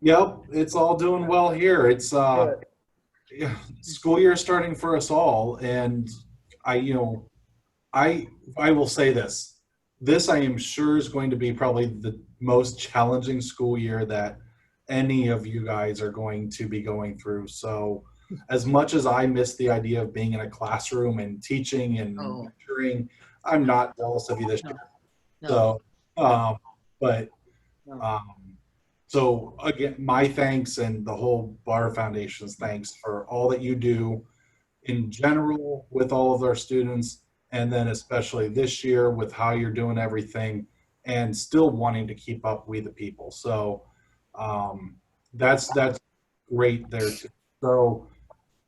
Yep, it's all doing well here. It's Good. yeah, school year starting for us all, and I, you know, I I will say this. This I am sure is going to be probably the most challenging school year that any of you guys are going to be going through. So, as much as I miss the idea of being in a classroom and teaching and Oh, lecturing, I'm not jealous of you this no, year. no, So, no, but no. Um, so again, my thanks and the whole Bar Foundation's thanks for all that you do in general with all of our students, and then especially this year with how you're doing everything and still wanting to keep up with the people. So um, that's great there too. So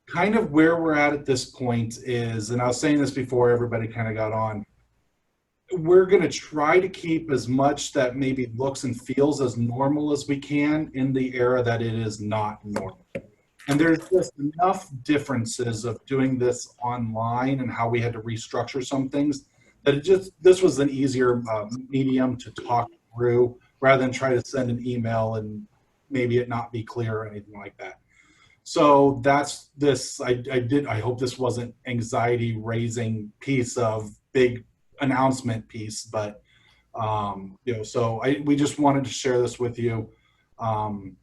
kind of where we're at this point is, and I was saying this before everybody kind of got on, we're going to try to keep as much that maybe looks and feels as normal as we can in the era that it is not normal. And there's just enough differences of doing this online and how we had to restructure some things that this was an easier medium to talk through rather than try to send an email and maybe it not be clear or anything like that. So that's this. I hope this wasn't anxiety raising piece of big announcement piece, but we just wanted to share this with you. Um,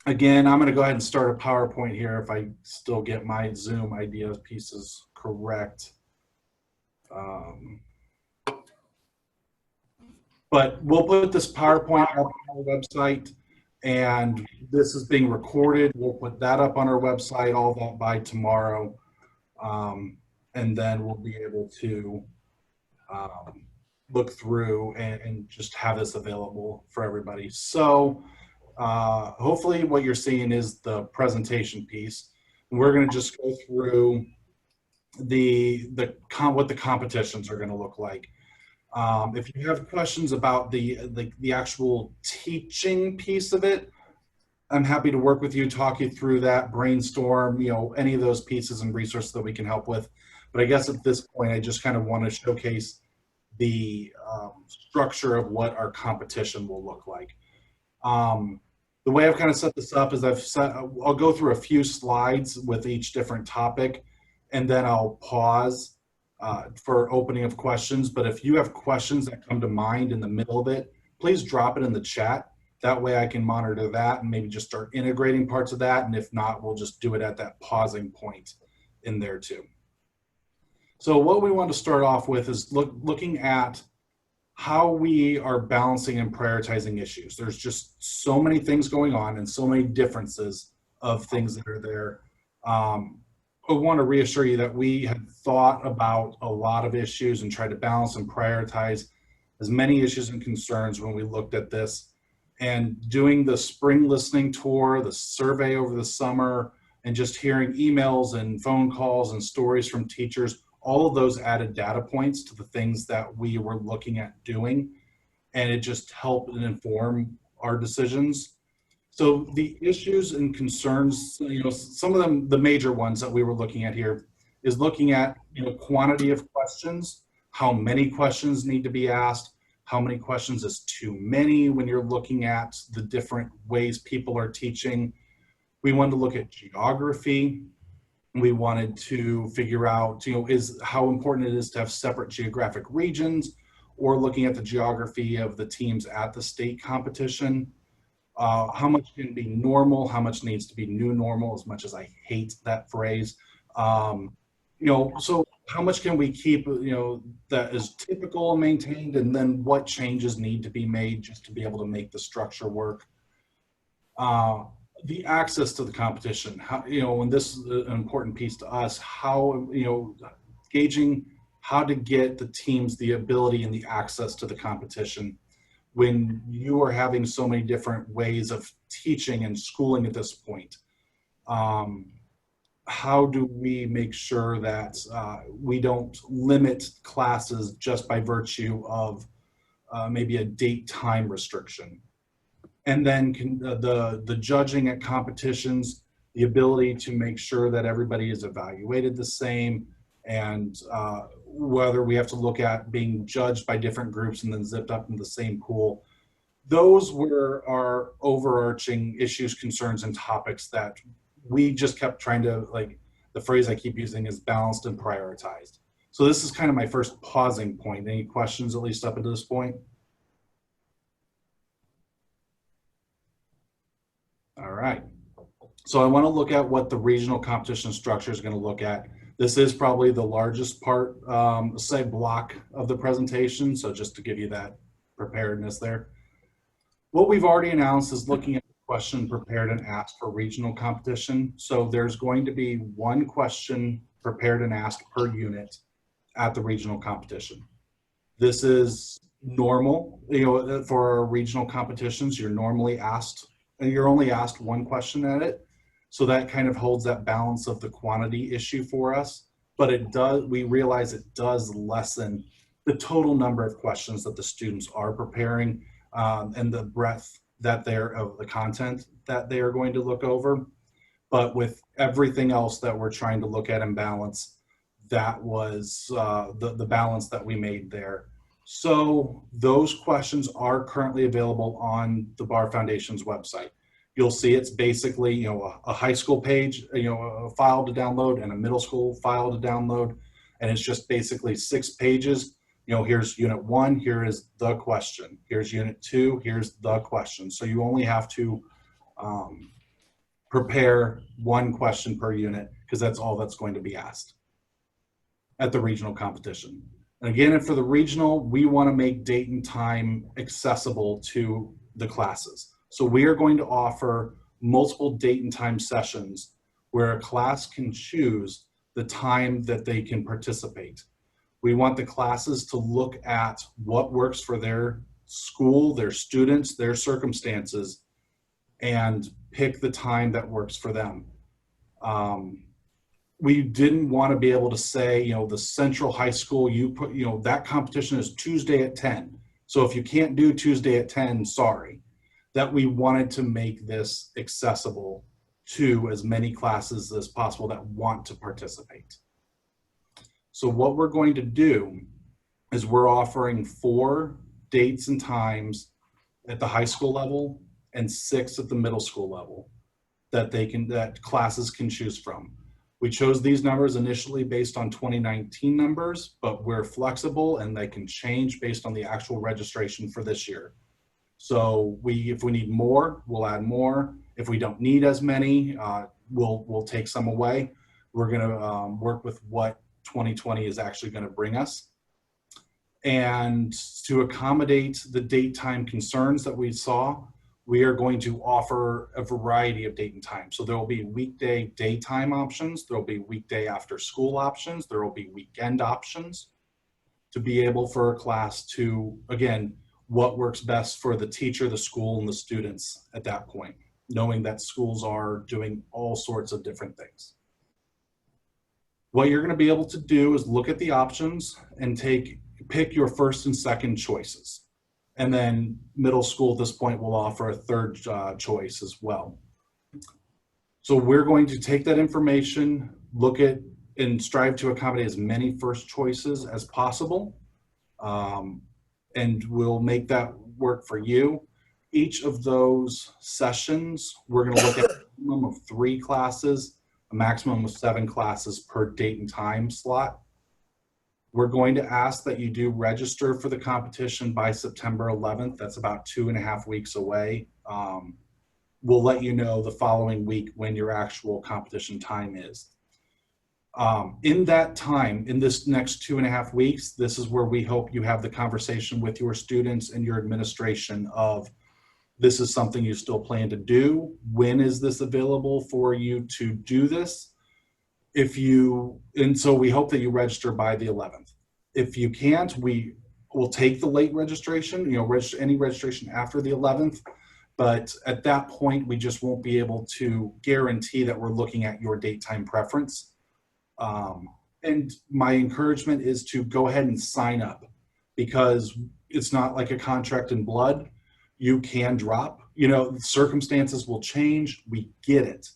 Again, I'm going to go ahead and start a PowerPoint here if I still get my Zoom idea pieces correct. Um, but we'll put this PowerPoint up on our website, and this is being recorded. We'll put that up on our website, all that by tomorrow, and then we'll be able to um, look through and just have this available for everybody. So hopefully what you're seeing is the presentation piece. We're going to just go through what the competitions are going to look like. If you have questions about the actual teaching piece of it, I'm happy to work with you, talk you through that, brainstorm, any of those pieces and resources that we can help with. But I guess at this point, I just kind of want to showcase the structure of what our competition will look like. Um, the way I've kind of set this up is I'll go through a few slides with each different topic, and then I'll pause for opening of questions. But if you have questions that come to mind in the middle of it, please drop it in the chat. That way I can monitor that and maybe just start integrating parts of that. And if not, we'll just do it at that pausing point in there too. So what we want to start off with is looking at how we are balancing and prioritizing issues. There's just so many things going on and so many differences of things that are there. I want to reassure you that we had thought about a lot of issues and tried to balance and prioritize as many issues and concerns when we looked at this. And doing the spring listening tour, the survey over the summer, and just hearing emails and phone calls and stories from teachers, all of those added data points to the things that we were looking at doing, and it just helped and inform our decisions. So the issues and concerns, some of them, the major ones that we were looking at here is looking at, quantity of questions, how many questions need to be asked, how many questions is too many when you're looking at the different ways people are teaching. We wanted to look at geography. We wanted to figure out, is how important it is to have separate geographic regions, or looking at the geography of the teams at the state competition. How much can be normal, how much needs to be new normal, as much as I hate that phrase. So how much can we keep, that is typical and maintained, and then what changes need to be made just to be able to make the structure work. Uh, the access to the competition, and this is an important piece to us, how, gauging how to get the teams the ability and the access to the competition when you are having so many different ways of teaching and schooling at this point. How do we make sure that we don't limit classes just by virtue of maybe a date time restriction? And then the judging at competitions, the ability to make sure that everybody is evaluated the same, and whether we have to look at being judged by different groups and then zipped up in the same pool. those were our overarching issues, concerns, and topics that we just kept trying to, like, the phrase I keep using is balanced and prioritized. So this is kind of my first pausing point. Any questions, at least up to this point? All right. So I want to look at what the regional competition structure is going to look at. This is probably the largest part, say, block of the presentation. So just to give you that preparedness there. What we've already announced is looking at the question prepared and asked for regional competition. So there's going to be one question prepared and asked per unit at the regional competition. This is normal, for our regional competitions, you're normally asked, and you're only asked one question at it. So that kind of holds that balance of the quantity issue for us. But we realize it does lessen the total number of questions that the students are preparing, and the breadth of the content that they are going to look over. But with everything else that we're trying to look at and balance, that was the balance that we made there. So those questions are currently available on the Bar Foundation's website. You'll see it's basically, a high school page, a file to download, and a middle school file to download. And it's just basically 6 pages. Here's unit 1, here is the question. Here's unit 2, here's the question. So you only have to prepare one question per unit, because that's all that's going to be asked at the regional competition. And again, for the regional, we want to make date and time accessible to the classes. So we are going to offer multiple date and time sessions where a class can choose the time that they can participate. We want the classes to look at what works for their school, their students, their circumstances, and pick the time that works for them. We didn't want to be able to say, the central high school, that competition is Tuesday at 10. So if you can't do Tuesday at 10, sorry. That we wanted to make this accessible to as many classes as possible that want to participate. So what we're going to do is we're offering 4 dates and times at the high school level and 6 at the middle school level that classes can choose from. We chose these numbers initially based on 2019 numbers, but we're flexible and they can change based on the actual registration for this year. So if we need more, we'll add more. If we don't need as many, we'll take some away. We're going to work with what 2020 is actually going to bring us. And to accommodate the date time concerns that we saw, we are going to offer a variety of date and time. So there will be weekday daytime options. There will be weekday after school options. There will be weekend options to be able for a class to, again, what works best for the teacher, the school, and the students at that point, knowing that schools are doing all sorts of different things. What you're going to be able to do is look at the options and pick your first and second choices. And then middle school at this point will offer a third choice as well. So we're going to take that information, look at and strive to accommodate as many first choices as possible. And we'll make that work for you. Each of those sessions, we're going to look at a minimum of 3 classes, a maximum of 7 classes per date and time slot. We're going to ask that you do register for the competition by September 11th. That's about 2.5 weeks away. We'll let you know the following week when your actual competition time is. In that time, in this next 2.5 weeks, this is where we hope you have the conversation with your students and your administration of, this is something you still plan to do. When is this available for you to do this? And so we hope that you register by the 11th. If you can't, we will take the late registration, any registration after the 11th. But at that point, we just won't be able to guarantee that we're looking at your date time preference. And my encouragement is to go ahead and sign up, because it's not like a contract in blood. You can drop, circumstances will change. We get it.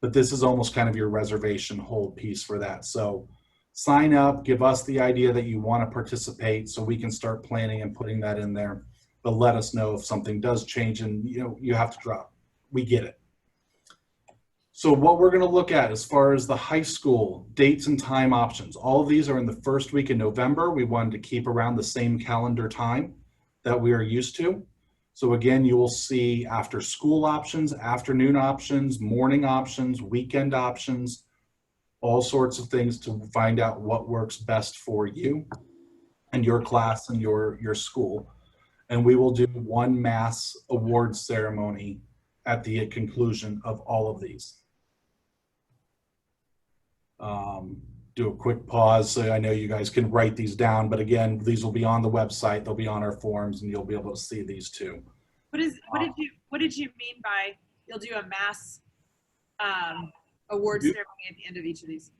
But this is almost kind of your reservation hold piece for that. So sign up, give us the idea that you want to participate so we can start planning and putting that in there. but let us know if something does change and you have to drop. We get it. So what we're going to look at as far as the high school dates and time options, all of these are in the first week in November. We wanted to keep around the same calendar time that we are used to. So again, you will see after school options, afternoon options, morning options, weekend options, all sorts of things to find out what works best for you and your class and your school. And we will do one mass award ceremony at the conclusion of all of these. Do a quick pause so I know you guys can write these down, but again, these will be on the website, they'll be on our forums, and you'll be able to see these too. What did you mean by you'll do a mass award ceremony at the end of each of these?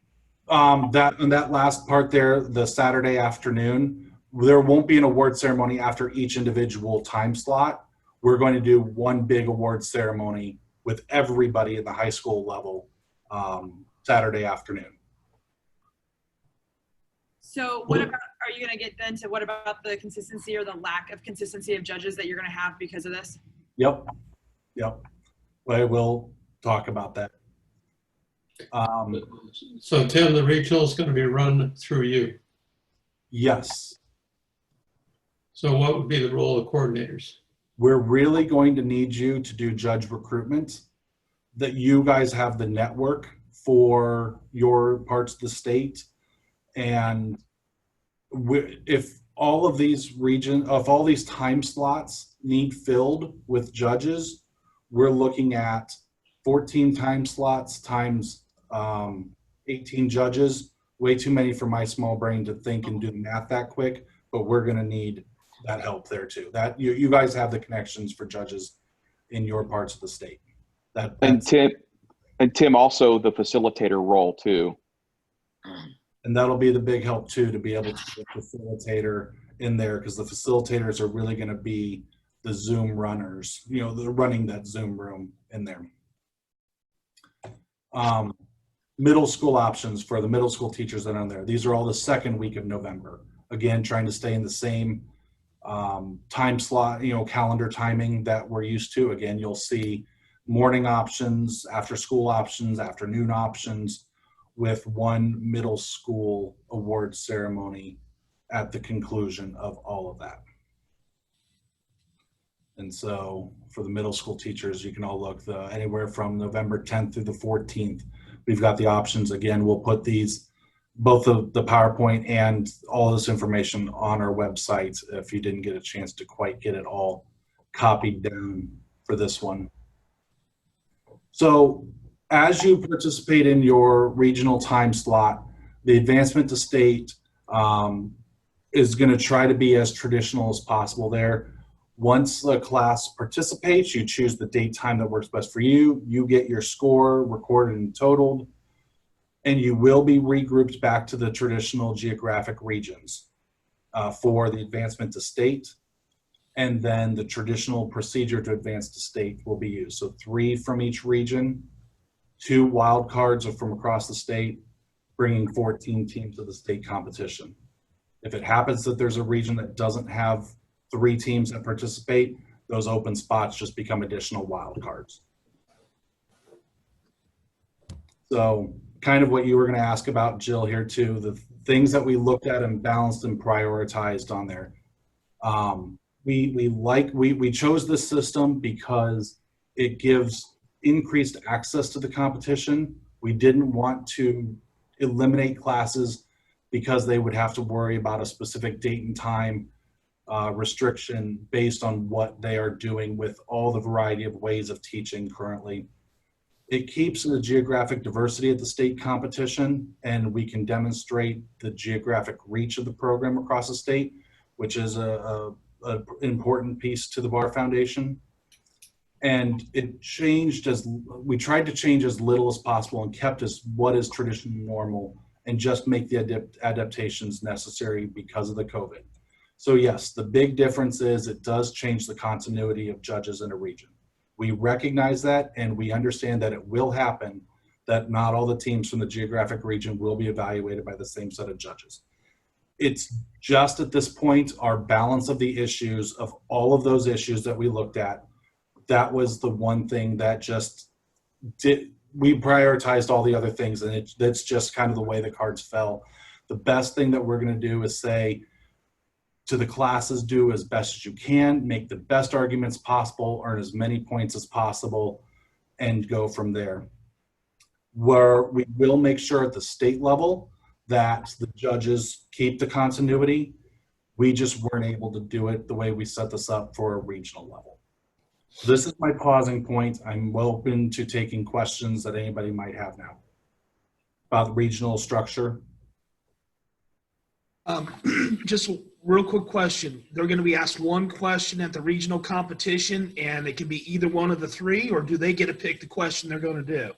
That last part there, the Saturday afternoon, there won't be an award ceremony after each individual time slot. We're going to do one big award ceremony with everybody at the high school level Saturday afternoon. So what about, are you going to get then to what about the consistency or the lack of consistency of judges that you're going to have because of this? Yep. I will talk about that. So Tim, the regional is going to be run through you. Yes. So what would be the role of coordinators? We're really going to need you to do judge recruitment, that you guys have the network for your parts of the state. And if all of these if all these time slots need filled with judges, we're looking at 14 time slots times 18 judges. Way too many for my small brain to think and do the math that quick, but we're going to need that help there too. That you guys have the connections for judges in your parts of the state. And Tim also the facilitator role too. And that'll be the big help too, to be able to get a facilitator in there, because the facilitators are really going to be the Zoom runners. They're running that Zoom room in there. Middle school options for the middle school teachers that are in there. These are all the second week of November. Again, trying to stay in the same time slot, calendar timing that we're used to. Again, you'll see morning options, after school options, afternoon options, with one middle school award ceremony at the conclusion of all of that. And so for the middle school teachers, you can all look anywhere from November 10th through the 14th. We've got the options. Again, we'll put both of the PowerPoint and all this information on our website if you didn't get a chance to quite get it all copied down for this one. So as you participate in your regional time slot, the advancement to state is going to try to be as traditional as possible there. Once the class participates, you choose the date time that works best for you. You get your score recorded and totaled, and you will be regrouped back to the traditional geographic regions for the advancement to state. And then the traditional procedure to advance to state will be used. So 3 from each region, 2 wild cards are from across the state, bringing 14 teams to the state competition. If it happens that there's a region that doesn't have 3 teams that participate, those open spots just become additional wild cards. So kind of what you were going to ask about, Jill, here too, the things that we looked at and balanced and prioritized on there. We chose this system because it gives increased access to the competition. We didn't want to eliminate classes because they would have to worry about a specific date and time restriction based on what they are doing with all the variety of ways of teaching currently. It keeps the geographic diversity at the state competition, and we can demonstrate the geographic reach of the program across the state, which is an important piece to the Bar Foundation. And it changed we tried to change as little as possible and kept as what is traditionally normal and just make the adaptations necessary because of the COVID. So yes, the big difference is it does change the continuity of judges in a region. We recognize that, and we understand that it will happen, that not all the teams from the geographic region will be evaluated by the same set of judges. It's just at this point, our balance of the issues of all of those issues that we looked at, that was the one thing that just we prioritized all the other things, and that's just kind of the way the cards fell. The best thing that we're going to do is say to the classes, do as best as you can, make the best arguments possible, earn as many points as possible, and go from there. Where we will make sure at the state level that the judges keep the continuity. We just weren't able to do it the way we set this up for a regional level. This is my pausing point. I'm open to taking questions that anybody might have now about the regional structure. Just a real quick question. They're going to be asked one question at the regional competition, and it can be either one of the three, or do they get to pick the question they're going to do?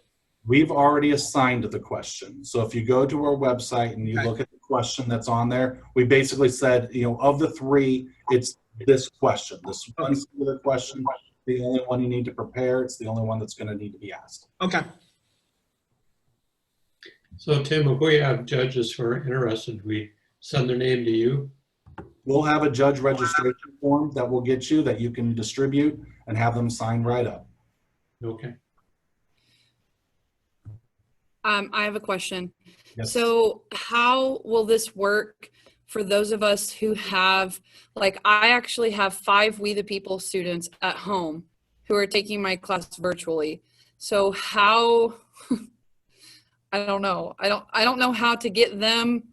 We've already assigned the question. So if you go to our website and you look at the question that's on there, we basically said, you know, of the three, it's this question, this one singular question, the only one you need to prepare. It's the only one that's going to need to be asked. Okay. So Tim, if we have judges who are interested, we send their name to you? We'll have a judge registration form that we'll get you that you can distribute and have them sign right up. Okay. I have a question. Yes. So how will this work for those of us who have, like, I actually have 5 We the People students at home who are taking my class virtually. So how, I don't know. I don't know how to get them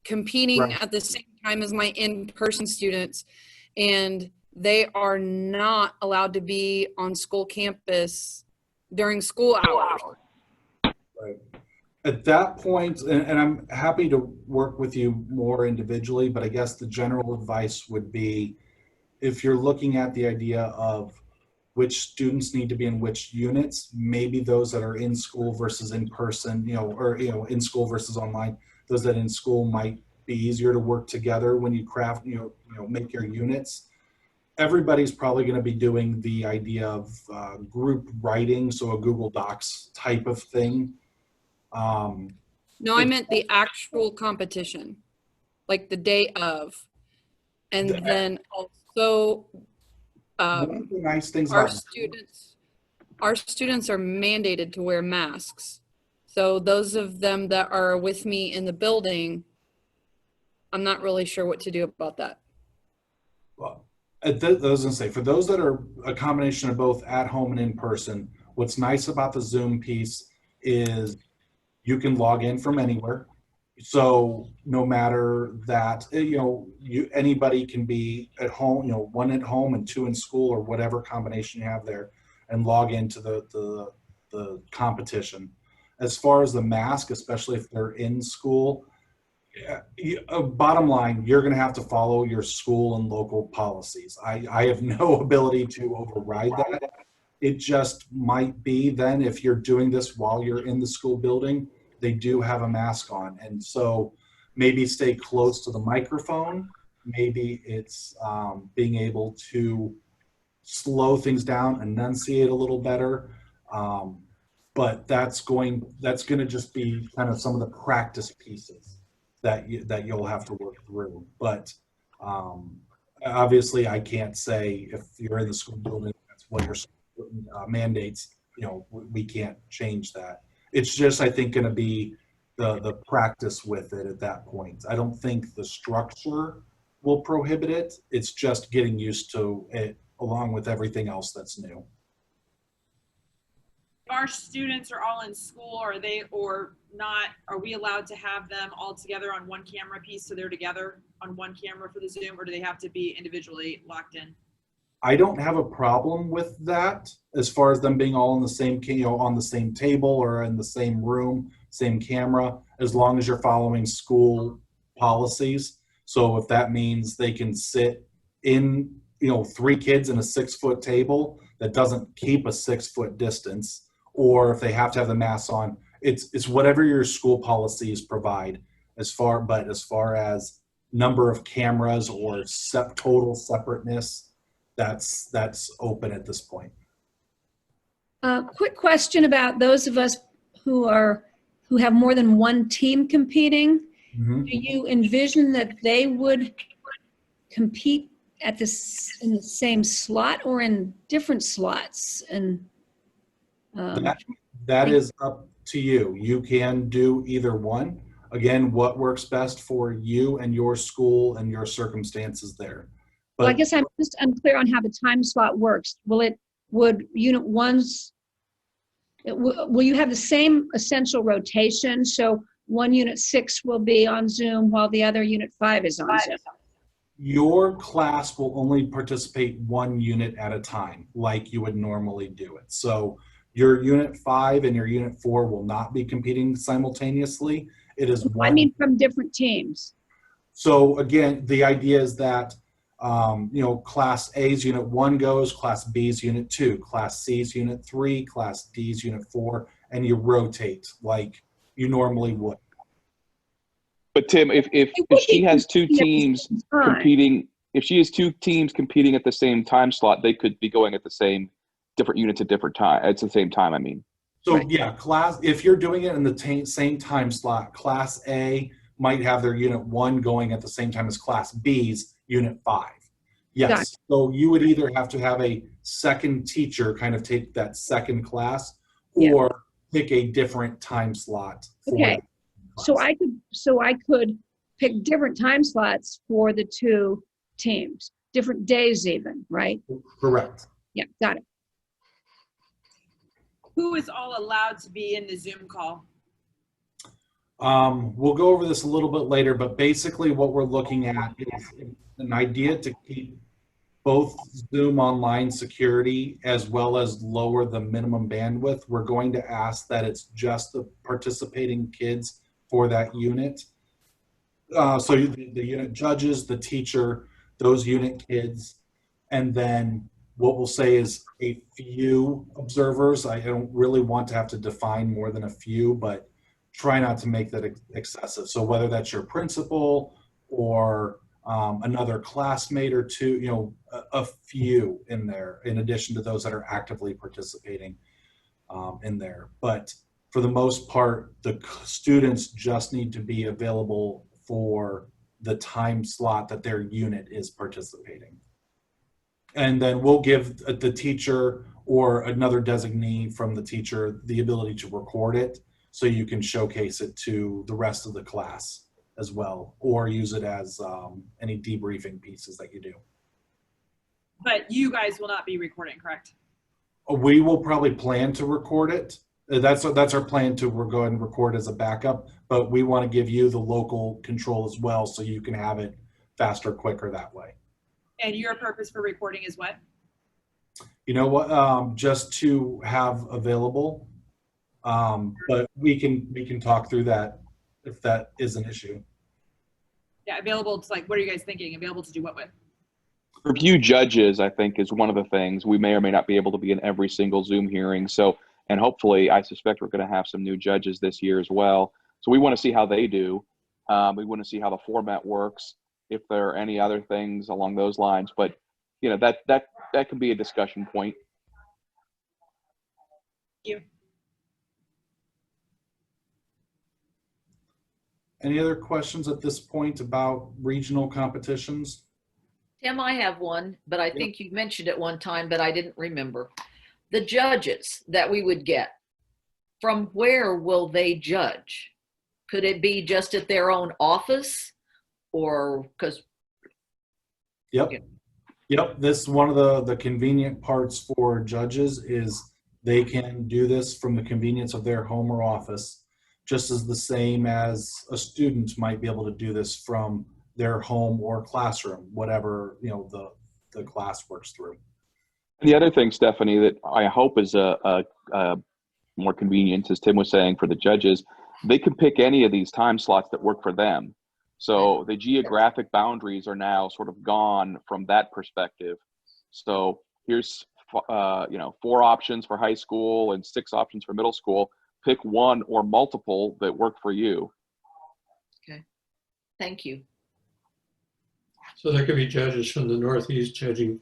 competing Right. at the same time as my in-person students, and they are not allowed to be on school campus during school hours. Right. At that point, and I'm happy to work with you more individually, but I guess the general advice would be, if you're looking at the idea of which students need to be in which units, maybe those that are in school versus in person, you know, or, you know, in school versus online, those that in school might be easier to work together when you craft, you know, make your units. Everybody's probably going to be doing the idea of group writing, so a Google Docs type of thing. No, I meant the actual competition, like the day of. And then also, One of the nice things our about students are mandated to wear masks. So those of them that are with me in the building, I'm not really sure what to do about that. well, I was going to say, for those that are a combination of both at home and in person, what's nice about the Zoom piece is you can log in from anywhere. So no matter that, you know, anybody can be at home, you know, 1 at home and 2 in school, or whatever combination you have there, and log into the competition. As far as the mask, especially if they're in school, bottom line, you're going to have to follow your school and local policies. I have no ability to override that. It just might be then, if you're doing this while you're in the school building, they do have a mask on. And so maybe stay close to the microphone. Maybe it's being able to slow things down, enunciate a little better. But that's going to just be kind of some of the practice pieces that you'll have to work through. But obviously I can't say if you're in the school building, that's what your mandates, you know, we can't change that. It's just, I think, going to be the practice with it at that point. I don't think the structure will prohibit it. It's just getting used to it along with everything else that's new. If our students are all in school, are they or not, are we allowed to have them all together on one camera piece so they're together on one camera for the Zoom, or do they have to be individually locked in? I don't have a problem with that as far as them being all in the same, you know, on the same table or in the same room, same camera, as long as you're following school policies. So if that means they can sit in, you know, 3 kids in a 6-foot table that doesn't keep a 6-foot distance, or if they have to have the masks on, it's whatever your school policies provide as far as number of cameras or total separateness, that's open at this point. Quick question about those of us who have more than one team competing. Mhm. do you envision that they would compete at in the same slot or in different slots? And That is up to you. You can do either one. Again, what works best for you and your school and your circumstances there. well, I But guess I'm just unclear on how the time slot works. Would unit one's, will you have the same essential rotation? So one unit 6 will be on Zoom while the other unit 5 is on Zoom. your class will only participate one unit at a time, like you would normally do it. So your unit 5 and your unit 4 will not be competing simultaneously. It is I one. mean, from different teams. So again, the idea is that Class A's Unit 1 goes, Class B's Unit 2, Class C's Unit 3, Class D's Unit 4, and you rotate like you normally would. But Tim, if she has two teams competing, if she has two teams competing at the same time slot, they could be going at the same different units at different time. At the same time, I mean. So Right. yeah, if you're doing it in the same time slot, Class A might have their Unit 1 going at the same time as Class B's Unit 5. Yes. Got it. So you would either have to have a second teacher kind of take that second class, Yeah. or pick a different time slot. For Okay. that So class. I could pick different time slots for the two teams, different days even, right? Correct. Yeah, got it. Who is all allowed to be in the Zoom call? We'll go over this a little bit later, but basically what we're looking at is an idea to keep both Zoom online security as well as lower the minimum bandwidth. We're going to ask that it's just the participating kids for that unit. So the unit judges, the teacher, those unit kids, and then what we'll say is a few observers. I don't really want to have to define more than a few, but try not to make that excessive. So whether that's your principal or another classmate or two, a few in there, in addition to those that are actively participating in there. But for the most part, the students just need to be available for the time slot that their unit is participating. And then we'll give the teacher or another designee from the teacher the ability to record it so you can showcase it to the rest of the class as well, or use it as any debriefing pieces that you do. But you guys will not be recording, correct? We will probably plan to record it. That's our plan to go ahead and record as a backup, but we want to give you the local control as well so you can have it faster, quicker that way. And your purpose for recording is what? You know what? Just to have available, but we can talk through that if that is an issue. Yeah, available to what are you guys thinking? Available to do what with? Review judges, I think, is one of the things. We may or may not be able to be in every single Zoom hearing. So, and hopefully, I suspect we're going to have some new judges this year as well. So we want to see how they do. We want to see how the format works, if there are any other things along those lines. But, that can be a discussion point. You. Any other questions at this point about regional competitions? Tim, I have one, but I think you mentioned it one time, but I didn't remember. The judges that we would get, from where will they judge? Could it be just at their own office, or because? Yep. This is one of the convenient parts for judges is they can do this from the convenience of their home or office, just as the same as a student might be able to do this from their home or classroom, whatever the class works through. And the other thing, Stephanie, that I hope is a more convenient, as Tim was saying, for the judges, they can pick any of these time slots that work for them. So the geographic boundaries are now sort of gone from that perspective. So here's 4 options for high school and 6 options for middle school. Pick one or multiple that work for you. Okay, thank you. So there could be judges from the Northeast judging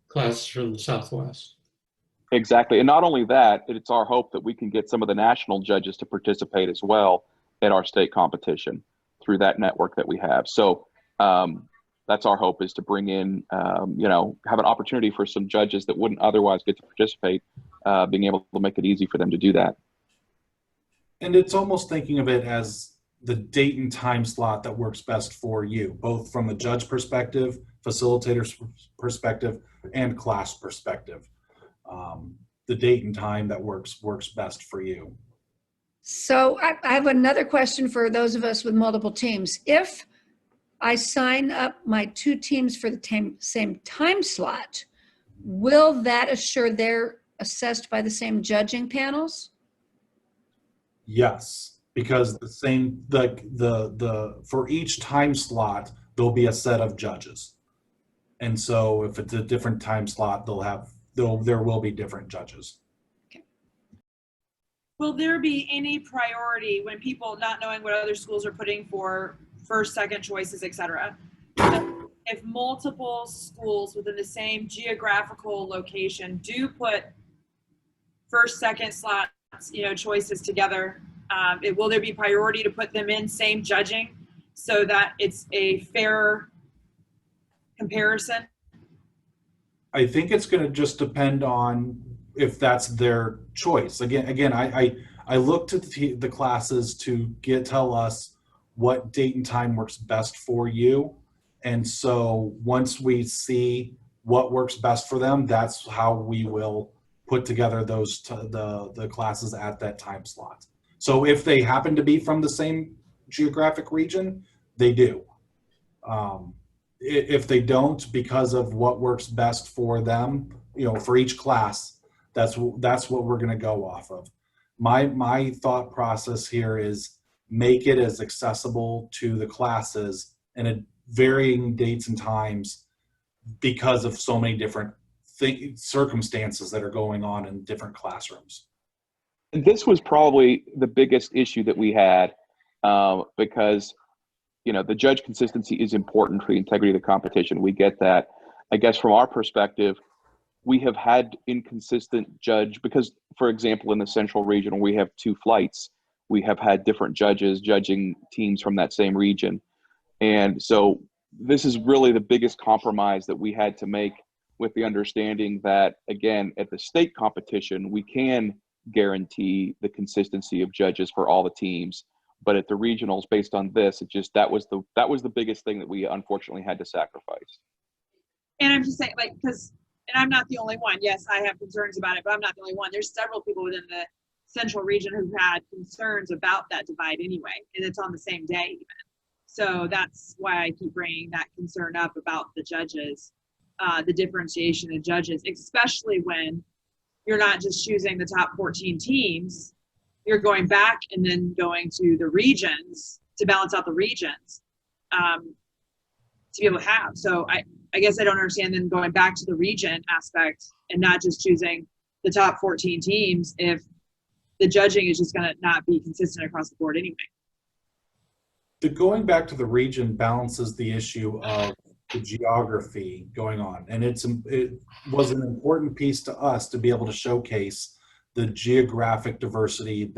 classes from the Southwest. Exactly. And not only that, it's our hope that we can get some of the national judges to participate as well at our state competition through that network that we have. So that's our hope, is to bring in, have an opportunity for some judges that wouldn't otherwise get to participate, being able to make it easy for them to do that. And it's almost thinking of it as the date and time slot that works best for you, both from the judge perspective, facilitator's perspective, and class perspective. The date and time that works best for you. So I have another question for those of us with multiple teams. If I sign up my 2 teams for the same time slot, will that assure they're assessed by the same judging panels? Yes, because the same, for each time slot, there'll be a set of judges. And so if it's a different time slot, there will be different judges. Will there be any priority when people, not knowing what other schools are putting for first, second choices, et cetera, if multiple schools within the same geographical location do put first, second slots, choices together, will there be priority to put them in same judging so that it's a fair comparison? I think it's going to just depend on if that's their choice. Again, I looked at the classes to tell us what date and time works best for you. And so once we see what works best for them, that's how we will put together the classes at that time slot. So if they happen to be from the same geographic region, they do. If they don't, because of what works best for them, for each class, that's what we're going to go off of. My thought process here is make it as accessible to the classes and at varying dates and times because of so many different circumstances that are going on in different classrooms. And this was probably the biggest issue that we had, because the judge consistency is important for the integrity of the competition. We get that. I guess from our perspective, we have had inconsistent judge because, for example, in the Central region, we have 2 flights. We have had different judges judging teams from that same region. And so this is really the biggest compromise that we had to make, with the understanding that, again, at the state competition, we can guarantee the consistency of judges for all the teams. But at the regionals, based on this, that was the biggest thing that we unfortunately had to sacrifice. And I'm just saying, and I'm not the only one. Yes, I have concerns about it, but I'm not the only one. There's several people within the Central region who've had concerns about that divide anyway, and it's on the same day even. So that's why I keep bringing that concern up about the judges, the differentiation of judges, especially when you're not just choosing the top 14 teams, you're going back and then going to the regions to balance out the regions to be able to have. So I guess I don't understand then going back to the region aspect and not just choosing the top 14 teams if the judging is just going to not be consistent across the board anyway. The going back to the region balances the issue of the geography going on. And it was an important piece to us to be able to showcase the geographic diversity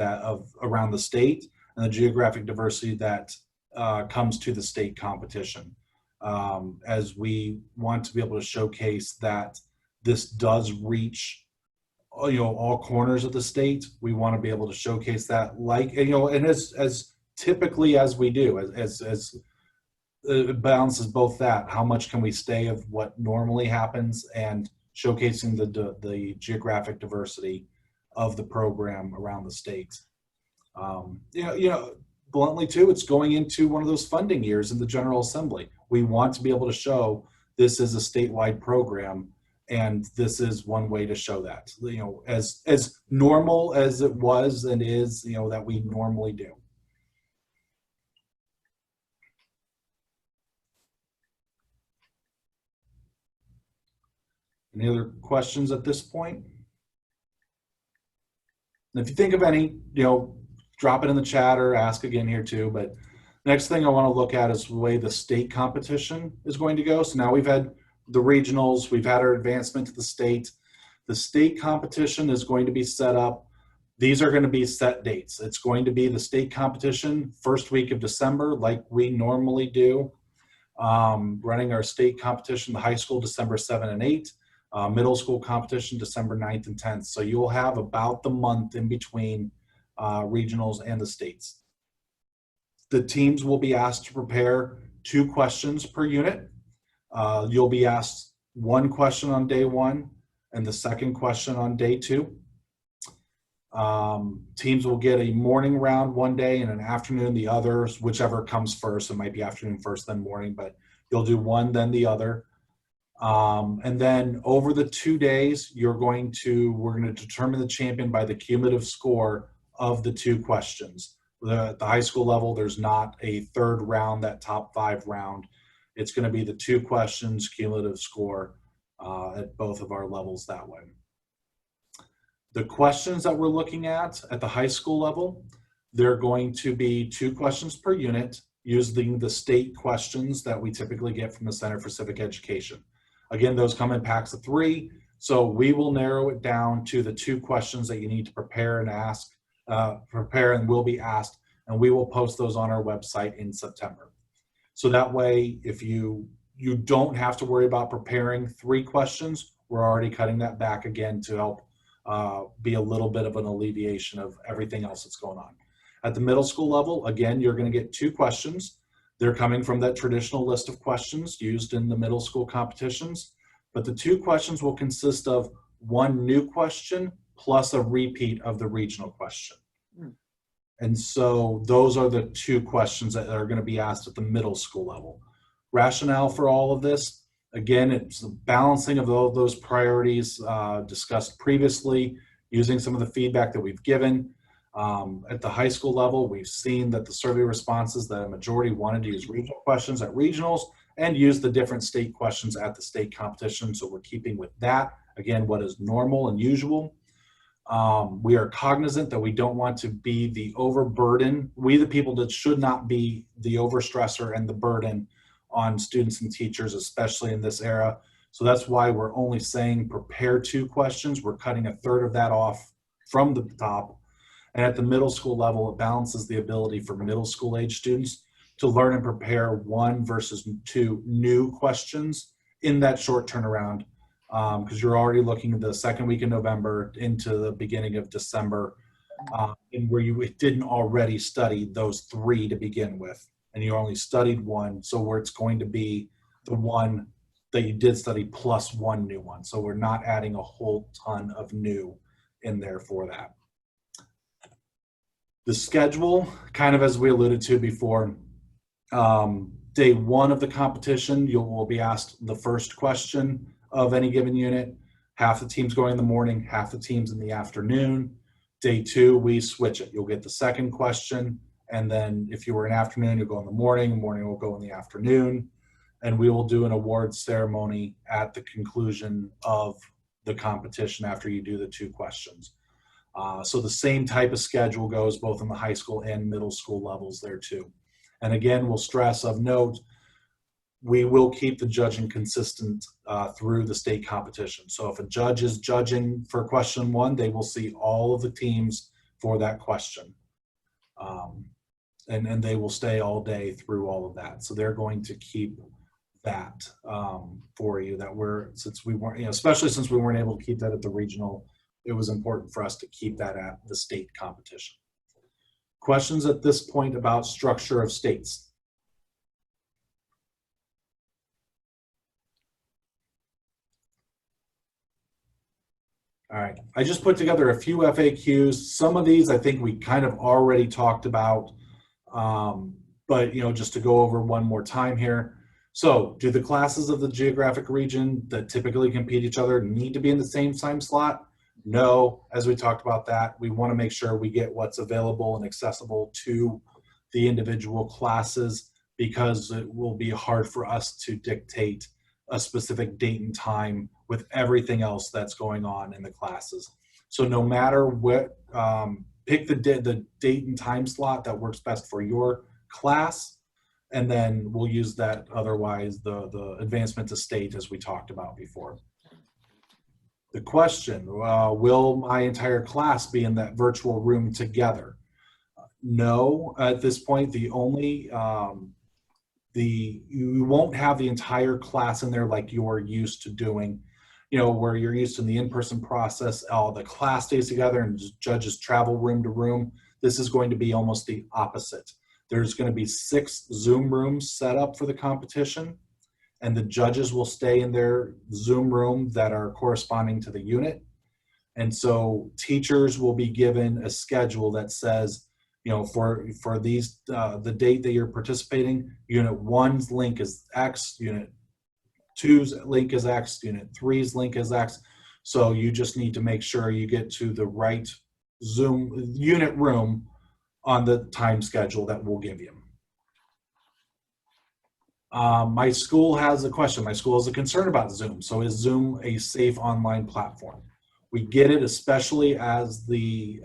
around the state and the geographic diversity that comes to the state competition. As we want to be able to showcase that this does reach all corners of the state. We want to be able to showcase that, and as typically as we do, as it balances both that, how much can we stay of what normally happens, and showcasing the geographic diversity of the program around the state. Bluntly too, it's going into one of those funding years in the General Assembly. We want to be able to show this is a statewide program, and this is one way to show that, as normal as it was and is, that we normally do. Any other questions at this point? And if you think of any, drop it in the chat or ask again here too. But next thing I want to look at is the way the state competition is going to go. So now we've had the regionals, we've had our advancement to the state. The state competition is going to be set up These are going to be set dates. It's going to be the state competition first week of December, like we normally do. Running our state competition, the high school, December 7 and 8. Middle school competition, December 9th and 10th. So you'll have about the month in between regionals and the states. The teams will be asked to prepare 2 questions per unit. You'll be asked 1 question on day 1 and the second question on day 2. Teams will get a morning round one day and an afternoon the others, whichever comes first. It might be afternoon first, then morning, but you'll do one, then the other. And then over the 2 days, we're going to determine the champion by the cumulative score of the 2 questions. The high school level, there's not a third round, that top 5 round. It's going to be the 2 questions, cumulative score at both of our levels that way. The questions that we're looking at the high school level, they're going to be 2 questions per unit using the state questions that we typically get from the Center for Civic Education. Again, those come in packs of 3, so we will narrow it down to the 2 questions that you need to prepare and ask, prepare and will be asked, and we will post those on our website in September. So that way, if you don't have to worry about preparing 3 questions, we're already cutting that back again to help be a little bit of an alleviation of everything else that's going on. At the middle school level, again, you're going to get 2 questions. They're coming from that traditional list of questions used in the middle school competitions, but the 2 questions will consist of 1 new question plus a repeat of the regional question. And so those are the 2 questions that are going to be asked at the middle school level. Rationale for all of this, again, it's the balancing of all those priorities discussed previously, using some of the feedback that we've given. At the high school level, we've seen that the survey responses that a majority wanted to use regional questions at regionals and use the different state questions at the state competition. So we're keeping with that. Again, what is normal and usual. We are cognizant that we don't want to be the overburden. We, the people that should not be the overstressor and the burden on students and teachers, especially in this era. So that's why we're only saying prepare 2 questions. We're cutting 1/3 of that off from the top. And at the middle school level, it balances the ability for middle school age students to learn and prepare 1 versus 2 new questions in that short turnaround. Because you're already looking at the second week in November into the beginning of December, and where you didn't already study those 3 to begin with, and you only studied 1, so where it's going to be the 1 that you did study plus 1 new one. So we're not adding a whole ton of new in there for that. The schedule, kind of as we alluded to before, day 1 of the competition, you will be asked the first question of any given unit. Half the teams going in the morning, half the teams in the afternoon. Day 2, we switch it. You'll get the second question, and then if you were an afternoon, you'll go in the morning will go in the afternoon, and we will do an awards ceremony at the conclusion of the competition after you do the 2 questions. So the same type of schedule goes both in the high school and middle school levels there too. And again, we'll stress of note, we will keep the judging consistent through the state competition. So if a judge is judging for question 1, they will see all of the teams for that question. And they will stay all day through all of that. So they're going to keep that for you, that since we weren't, especially since we weren't able to keep that at the regional, it was important for us to keep that at the state competition. Questions at this point about structure of states? All right, I just put together a few FAQs. Some of these I think we kind of already talked about, but just to go over one more time here. So do the classes of the geographic region that typically compete each other need to be in the same time slot? No, as we talked about that, we want to make sure we get what's available and accessible to the individual classes, because it will be hard for us to dictate a specific date and time with everything else that's going on in the classes. So no matter what, pick the date and time slot that works best for your class, and then we'll use that, otherwise the advancement to state as we talked about before. The question, will my entire class be in that virtual room together? No, at this point, the only, you won't have the entire class in there like you're used to doing, you know, where you're used to the in-person process, all the class stays together and judges travel room to room. This is going to be almost the opposite. There's going to be 6 Zoom rooms set up for the competition, and the judges will stay in their Zoom room that are corresponding to the unit. And so teachers will be given a schedule that says, you know, for these, the date that you're participating, unit 1's link is X, unit 2's link is X, unit 3's link is X. So you just need to make sure you get to the right Zoom unit room on the time schedule that we'll give you. My school has a question. My school has a concern about Zoom. So is Zoom a safe online platform? We get it, especially as the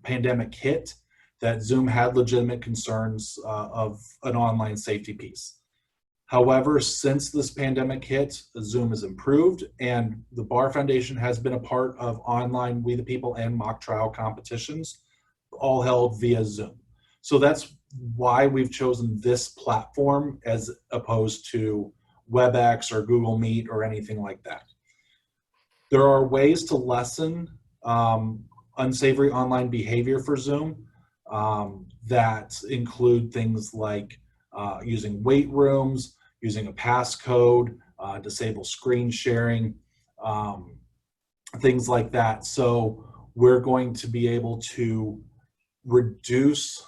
pandemic hit, that Zoom had legitimate concerns of an online safety piece. However, since this pandemic hit, Zoom has improved, and the Bar Foundation has been a part of online We the People and mock trial competitions, all held via Zoom. So that's why we've chosen this platform as opposed to WebEx or Google Meet or anything like that. There are ways to lessen unsavory online behavior for Zoom that include things like using wait rooms, using a passcode, disable screen sharing, things like that. So we're going to be able to reduce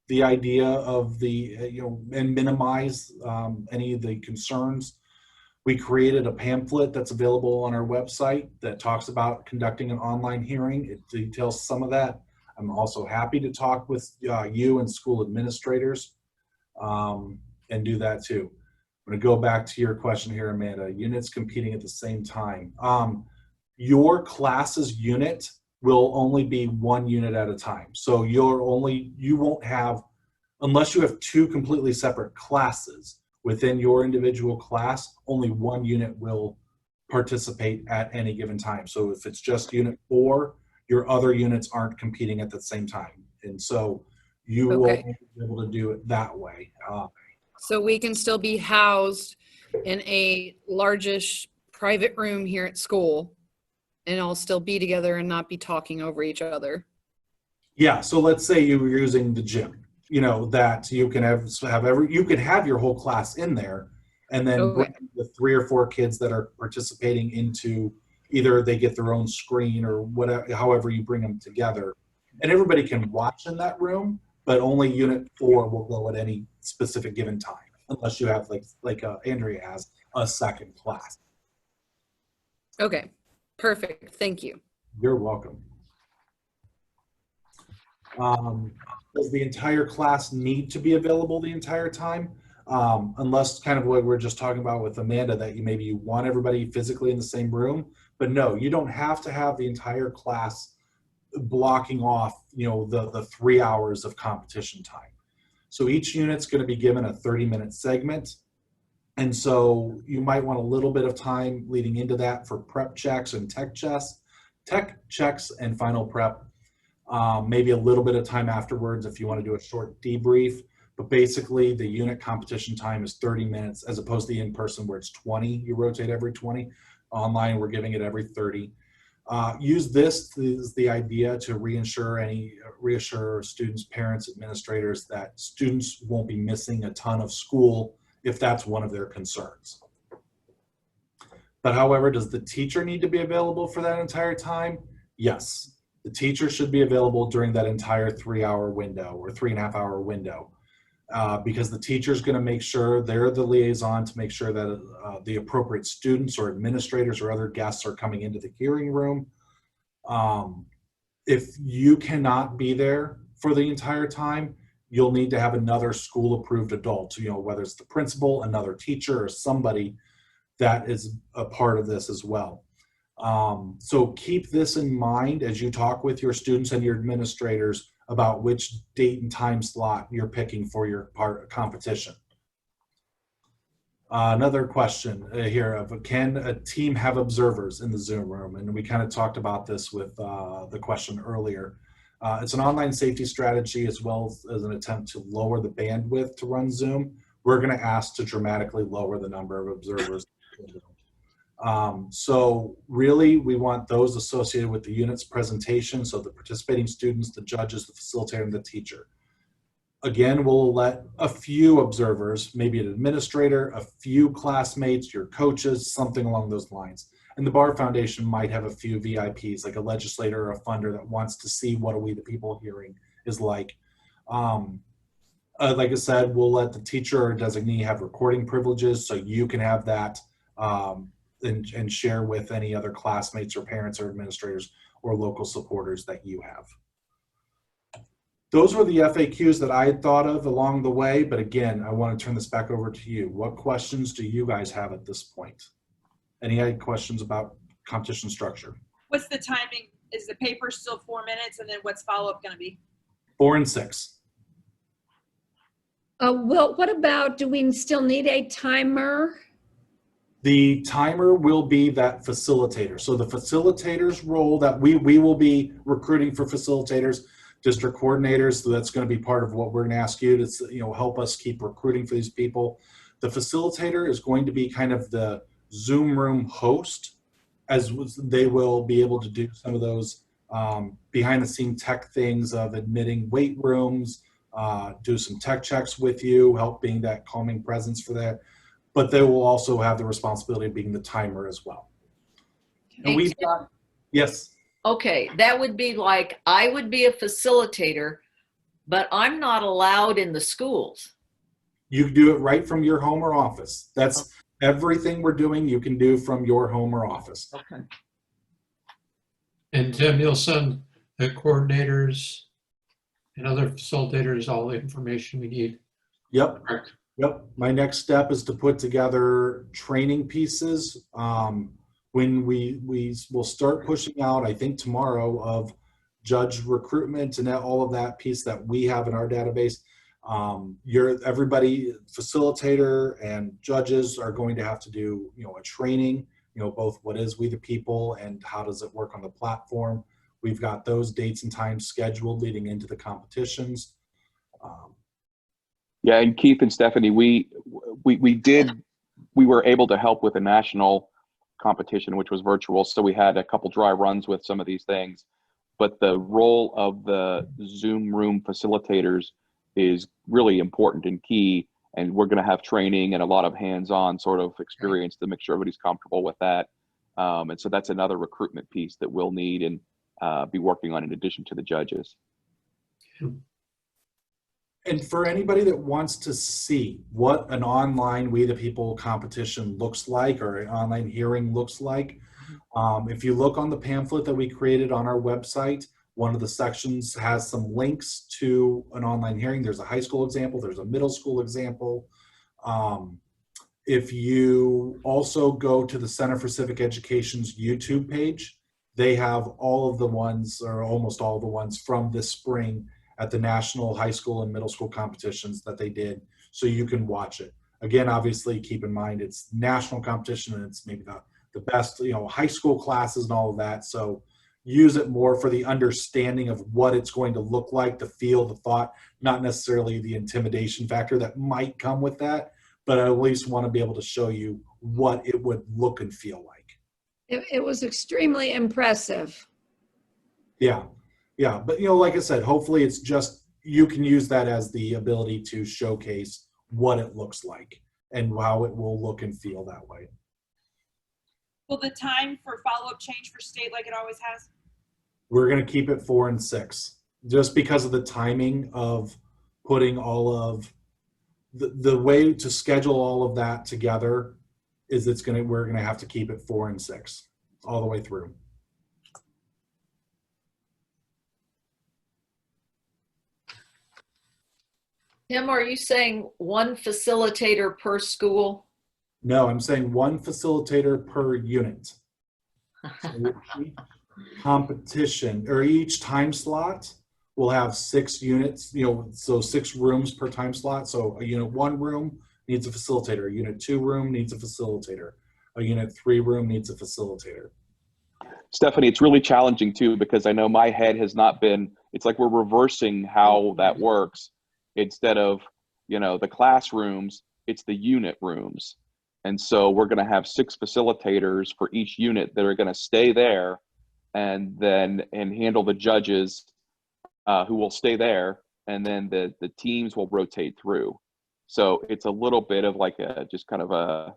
the idea of the, and minimize any of the concerns. We created a pamphlet that's available on our website that talks about conducting an online hearing. It details some of that. I'm also happy to talk with you and school administrators and do that too. I'm going to go back to your question here, Amanda. Units competing at the same time. Your class's unit will only be 1 unit at a time. So you won't have, unless you have 2 completely separate classes within your individual class, only 1 unit will participate at any given time. So if it's just unit 4, your other units aren't competing at the same time. And so you will be able to do it that way. So we can still be housed in a largish private room here at school and all still be together and not be talking over each other. Yeah, so let's say you were using the gym, that you can you could have your whole class in there and then bring the 3 or 4 kids that are participating into either they get their own screen or whatever, however you bring them together. And everybody can watch in that room, but only unit 4 will go at any specific given time, unless you have like Andrea has a second class. Okay, perfect. Thank you. You're welcome. Does the entire class need to be available the entire time? Unless kind of what we're just talking about with Amanda, that maybe you want everybody physically in the same room, but no, you don't have to have the entire class blocking off, the 3 hours of competition time. So each unit's going to be given a 30-minute segment. And so you might want a little bit of time leading into that for prep checks and tech checks and final prep. Maybe a little bit of time afterwards if you want to do a short debrief. But basically, the unit competition time is 30 minutes as opposed to the in-person where it's 20. You rotate every 20. Online, we're giving it every 30. Use this is the idea to reassure students, parents, administrators that students won't be missing a ton of school if that's one of their concerns. But however, does the teacher need to be available for that entire time? Yes, the teacher should be available during that entire 3-hour window or 3.5-hour window. Because the teacher is going to make sure they're the liaison to make sure that the appropriate students or administrators or other guests are coming into the hearing room. If you cannot be there for the entire time, you'll need to have another school-approved adult, whether it's the principal, another teacher, or somebody that is a part of this as well. So keep this in mind as you talk with your students and your administrators about which date and time slot you're picking for your competition. Another question here of can a team have observers in the Zoom room? And we kind of talked about this with the question earlier. It's an online safety strategy as well as an attempt to lower the bandwidth to run Zoom. We're going to ask to dramatically lower the number of observers. So really, we want those associated with the unit's presentation, so the participating students, the judges, the facilitator, and the teacher. Again, we'll let a few observers, maybe an administrator, a few classmates, your coaches, something along those lines. And the Bar Foundation might have a few VIPs, like a legislator or a funder that wants to see what a We the People hearing is like. Like I said, we'll let the teacher or designee have recording privileges, so you can have that and share with any other classmates or parents or administrators or local supporters that you have. Those were the FAQs that I had thought of along the way, but again, I want to turn this back over to you. What questions do you guys have at this point? Any other questions about competition structure? What's the timing? Is the paper still 4 minutes, and then what's follow-up going to be? 4 and 6. Well, what about, do we still need a timer? The timer will be that facilitator. So the facilitator's role that we will be recruiting for facilitators, district coordinators, so that's going to be part of what we're going to ask you to help us keep recruiting for these people. The facilitator is going to be kind of the Zoom room host, as they will be able to do some of those behind the scene tech things of admitting weight rooms, do some tech checks with you, help being that calming presence for that. But they will also have the responsibility of being the timer as well. And we've got, yes. Okay, that would be like, I would be a facilitator, but I'm not allowed in the schools. You can do it right from your home or office. That's everything we're doing you can do from your home or office. Okay. And Tim, you'll send the coordinators and other facilitators all the information we need. Yep. Correct. Yep. My next step is to put together training pieces. When we will start pushing out, I think tomorrow, of judge recruitment and all of that piece that we have in our database. Everybody, facilitator and judges, are going to have to do a training. Both what is We the People and how does it work on the platform. We've got those dates and times scheduled leading into the competitions. Yeah, and Keith and Stephanie, we were able to help with a national competition, which was virtual. So we had a couple dry runs with some of these things, but the role of the Zoom room facilitators is really important and key. And we're going to have training and a lot of hands-on sort of experience to make sure everybody's comfortable with that. And so that's another recruitment piece that we'll need and be working on in addition to the judges. And for anybody that wants to see what an online We the People competition looks like, or an online hearing looks like, if you look on the pamphlet that we created on our website, one of the sections has some links to an online hearing. There's a high school example, there's a middle school example. If you also go to the Center for Civic Education's YouTube page, they have all of the ones, or almost all of the ones, from this spring at the national high school and middle school competitions that they did, so you can watch it. Again, obviously keep in mind it's national competition and it's maybe the best, high school classes and all of that. So use it more for the understanding of what it's going to look like, the feel, the thought, not necessarily the intimidation factor that might come with that, but I at least want to be able to show you what it would look and feel like. It was extremely impressive. Yeah. Yeah, but like I said, hopefully it's just, you can use that as the ability to showcase what it looks like and how it will look and feel that way. Will the time for follow-up change for state like it always has? We're going to keep it 4 and 6, just because of the timing of putting all of the way to schedule all of that together is we're going to have to keep it 4 and 6 all the way through. Tim, are you saying one facilitator per school? No, I'm saying 1 facilitator per unit. So each competition, or each time slot, will have 6 units, so 6 rooms per time slot. So a unit 1 room, needs a facilitator. A Unit 2 room needs a facilitator. A Unit 3 room needs a facilitator. Stephanie, it's really challenging too, because I know my head has not been, it's like we're reversing how that works. Instead of, the classrooms, it's the unit rooms. And so we're going to have 6 facilitators for each unit that are going to stay there and handle the judges who will stay there. And then the teams will rotate through. So it's a little bit of like just kind of a,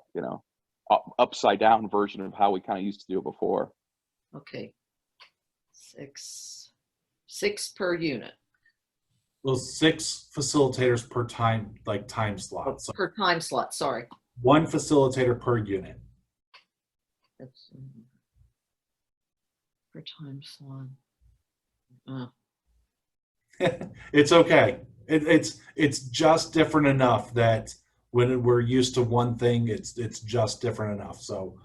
upside down version of how we kind of used to do it before. Okay. 6 per unit, Well, 6 facilitators per time slot. So per time slot, sorry. 1 facilitator per unit. That's per time slot. It's okay. It's just different enough that when we're used to one thing, it's just different enough. So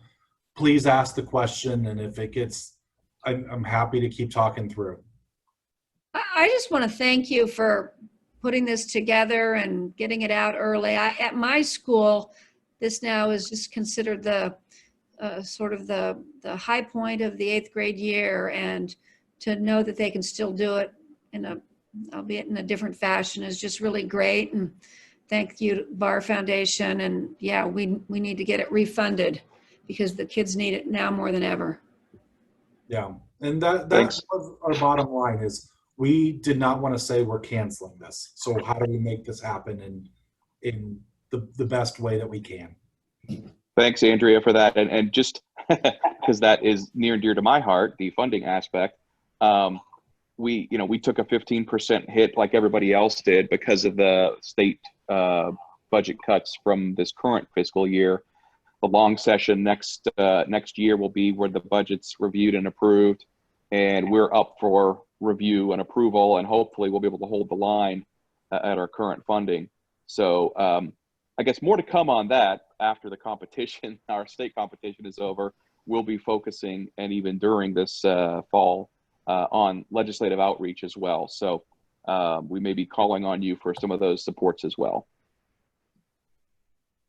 please ask the question, and if it gets, I'm happy to keep talking through. I just want to thank you for putting this together and getting it out early. At my school, this now is just considered the sort of the high point of the 8th grade year, and to know that they can still do it albeit in a different fashion, is just really great. And thank you, Bar Foundation. And yeah, we need to get it refunded because the kids need it now more than ever. Yeah, and that's our bottom line is we did not want to say we're canceling this. So how do we make this happen in the best way that we can? Thanks, Andrea, for that. And just because that is near and dear to my heart, the funding aspect, we took a 15% hit like everybody else did because of the state budget cuts from this current fiscal year. The long session next year will be where the budget's reviewed and approved, and we're up for review and approval, and hopefully we'll be able to hold the line at our current funding. So I guess more to come on that after the competition, our state competition is over. We'll be focusing, and even during this fall, on legislative outreach as well. So we may be calling on you for some of those supports as well.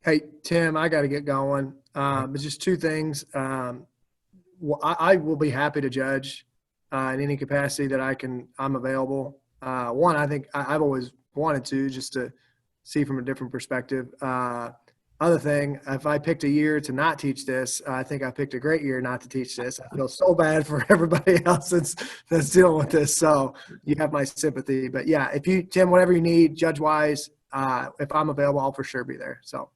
Hey, Tim, I got to get going. But just 2 things. Well, I will be happy to judge in any capacity that I'm available. One, I think I've always wanted to, just to see from a different perspective. Other thing, if I picked a year to not teach this, I think I picked a great year not to teach this. I feel so bad for everybody else that's dealing with this. So you have my sympathy. But yeah, Tim, whatever you need, judge-wise, if I'm available, I'll for sure be there. So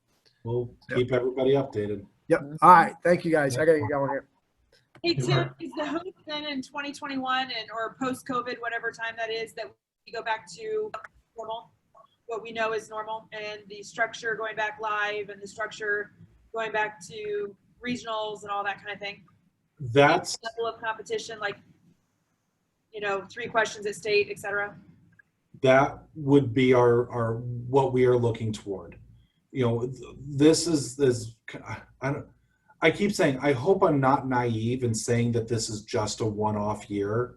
We'll keep everybody updated. Yep. All right. Thank you, guys. I got to get going here. Hey, Tim, is the hope then in 2021 or post-COVID, whatever time that is, that we go back to normal, what we know is normal, and the structure going back live and the structure going back to regionals and all that kind of thing? That's level of competition, like, 3 questions at state, et cetera. That would be our what we are looking toward. This is I keep saying, I hope I'm not naive in saying that this is just a one-off year.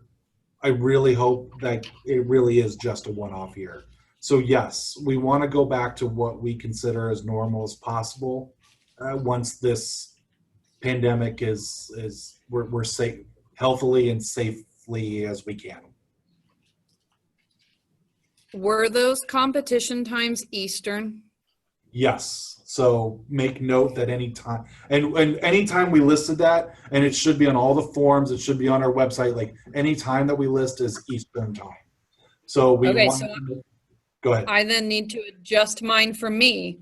I really hope that it really is just a one-off year. So yes, we want to go back to what we consider as normal as possible once this pandemic we're safe, healthily and safely as we can. Were those competition times Eastern? Yes. So make note that anytime, and anytime we listed that, and it should be on all the forms, it should be on our website, like any time that we list is Eastern time. So we go ahead. I then need to adjust mine for me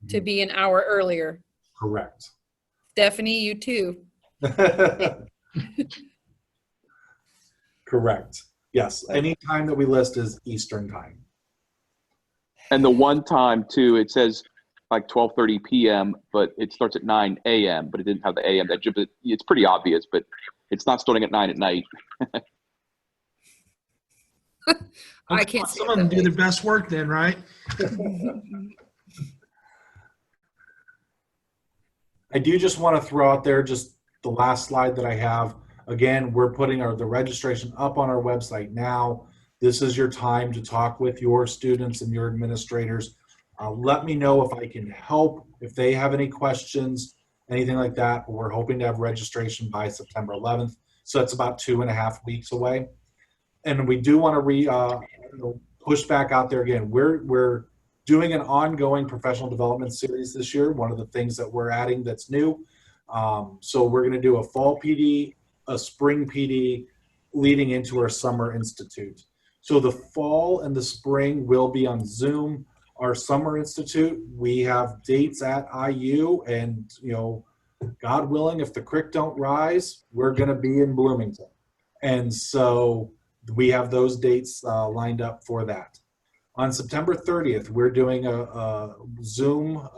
to be an hour earlier. Correct. Stephanie, you too. Correct. Yes. Any time that we list is Eastern time. And the one time too, it says like 12:30 p.m., but it starts at 9 a.m., but it didn't have the a.m. It's pretty obvious, but it's not starting at 9 at night. I can't see some of them do their best work then, right? I do just want to throw out there just the last slide that I have. Again, we're putting the registration up on our website now. This is your time to talk with your students and your administrators. Let me know if I can help, if they have any questions, anything like that. We're hoping to have registration by September 11th. So that's about 2.5 weeks away. And we do want to push back out there again. We're doing an ongoing professional development series this year. One of the things that we're adding that's new. So we're going to do a fall PD, a spring PD, leading into our summer institute. So the fall and the spring will be on Zoom. Our summer institute, we have dates at IU, and God willing, if the creek don't rise, we're going to be in Bloomington. And so we have those dates lined up for that. On September 30th, we're doing a Zoom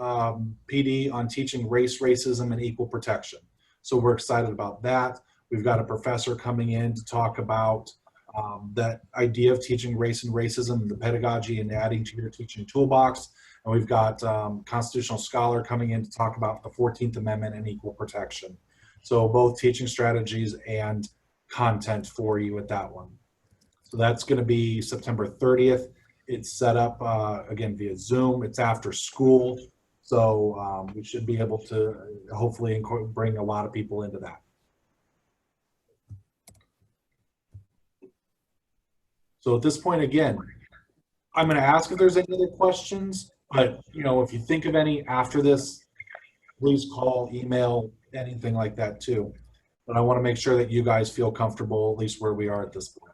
PD on teaching race, racism, and equal protection. So we're excited about that. We've got a professor coming in to talk about that idea of teaching race and racism and the pedagogy and adding to your teaching toolbox. And we've got constitutional scholar coming in to talk about the 14th Amendment and equal protection. So both teaching strategies and content for you with that one. So that's going to be September 30th. It's set up, again, via Zoom. It's after school. So we should be able to hopefully bring a lot of people into that. So at this point, again, I'm going to ask if there's any other questions, but if you think of any after this, please call, email, anything like that too. But I want to make sure that you guys feel comfortable, at least where we are at this point.